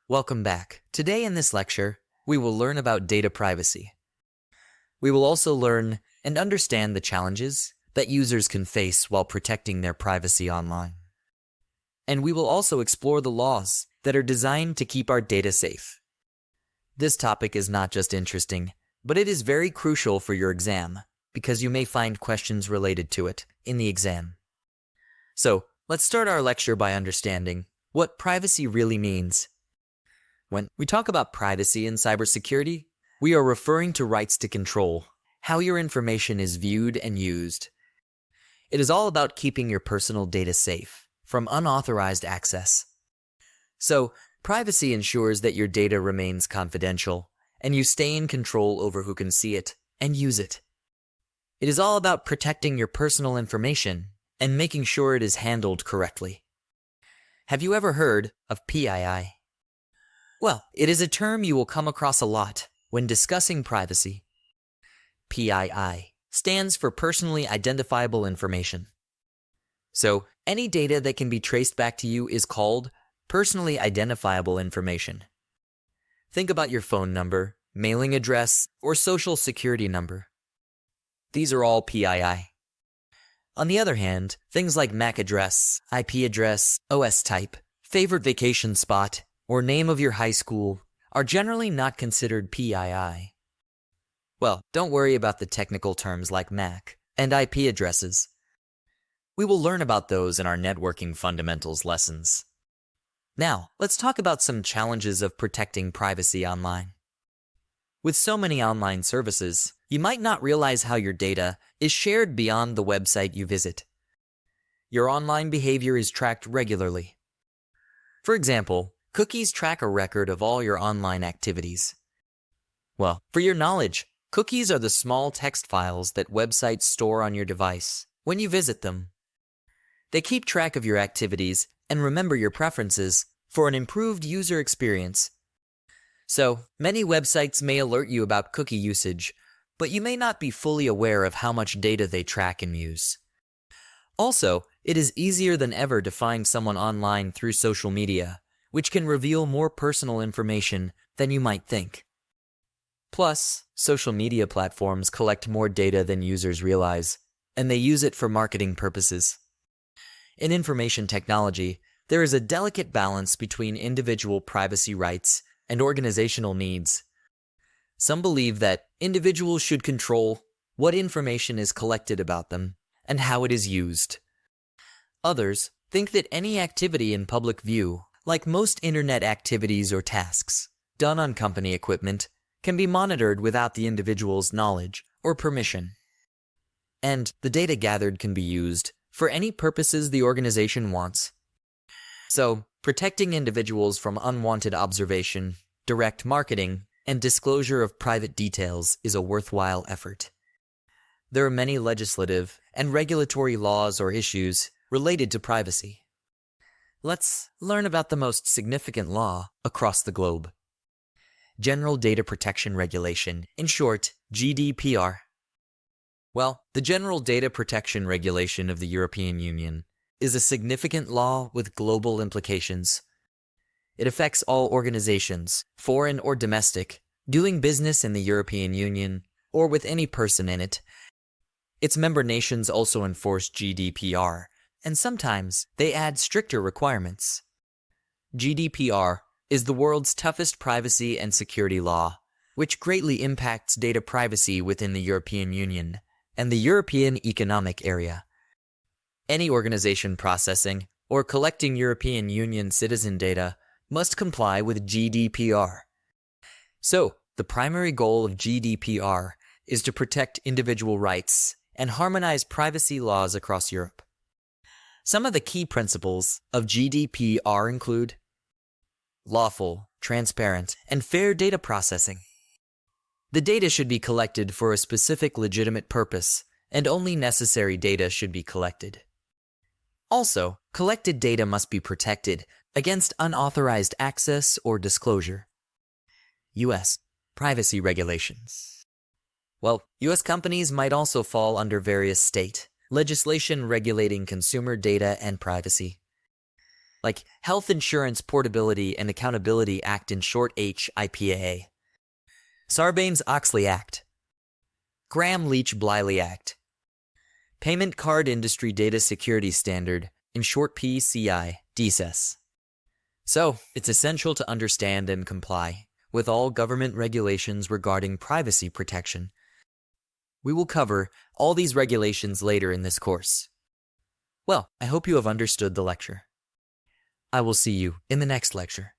Welcome back. Today in this lecture, we will learn about data privacy. We will also learn and understand the challenges that users can face while protecting their privacy online. And we will also explore the laws that are designed to keep our data safe. This topic is not just interesting, but it is very crucial for your exam because you may find questions related to it in the exam. So, let's start our lecture by understanding what privacy really means. When we talk about privacy in cybersecurity, we are referring to rights to control how your information is viewed and used. It is all about keeping your personal data safe from unauthorized access. So, privacy ensures that your data remains confidential and you stay in control over who can see it and use it. It is all about protecting your personal information and making sure it is handled correctly. Have you ever heard of PII? Well, it is a term you will come across a lot when discussing privacy. PII stands for Personally Identifiable Information. So, any data that can be traced back to you is called personally identifiable information. Think about your phone number, mailing address, or social security number. These are all PII. On the other hand, things like MAC address, IP address, OS type, favorite vacation spot, or name of your high school are generally not considered PII. Well, don't worry about the technical terms like MAC and IP addresses. We will learn about those in our networking fundamentals lessons. Now, let's talk about some challenges of protecting privacy online. With so many online services, you might not realize how your data is shared beyond the website you visit. Your online behavior is tracked regularly. For example, cookies track a record of all your online activities. Well, for your knowledge, cookies are the small text files that websites store on your device when you visit them. They keep track of your activities and remember your preferences for an improved user experience. So, many websites may alert you about cookie usage, but you may not be fully aware of how much data they track and use. Also, it is easier than ever to find someone online through social media, which can reveal more personal information than you might think. Plus, social media platforms collect more data than users realize, and they use it for marketing purposes. In information technology, there is a delicate balance between individual privacy rights and organizational needs. Some believe that individuals should control what information is collected about them and how it is used. Others think that any activity in public view, like most internet activities or tasks done on company equipment, can be monitored without the individual's knowledge or permission. And the data gathered can be used for any purposes the organization wants. So, protecting individuals from unwanted observation, direct marketing, and disclosure of private details is a worthwhile effort. There are many legislative and regulatory laws or issues related to privacy. Let's learn about the most significant law across the globe. General Data Protection Regulation, in short, GDPR. Well, the General Data Protection Regulation of the European Union is a significant law with global implications. It affects all organizations, foreign or domestic, doing business in the European Union or with any person in it. Its member nations also enforce GDPR, and sometimes they add stricter requirements. GDPR is the world's toughest privacy and security law, which greatly impacts data privacy within the European Union and the European Economic Area. Any organization processing or collecting European Union citizen data must comply with GDPR. So, the primary goal of GDPR is to protect individual rights and harmonize privacy laws across Europe. Some of the key principles of GDPR include lawful, transparent, and fair data processing. The data should be collected for a specific legitimate purpose, and only necessary data should be collected. Also, collected data must be protected against unauthorized access or disclosure. U.S. Privacy regulations. Well, U.S. companies might also fall under various state legislation regulating consumer data and privacy. like Health Insurance Portability and Accountability Act, in short HIPAA, Sarbanes-Oxley Act, Graham-Leach-Bliley Act, Payment Card Industry Data Security Standard, in short PCI DSS. So, it's essential to understand and comply with all government regulations regarding privacy protection. We will cover all these regulations later in this course. Well, I hope you have understood the lecture. I will see you in the next lecture.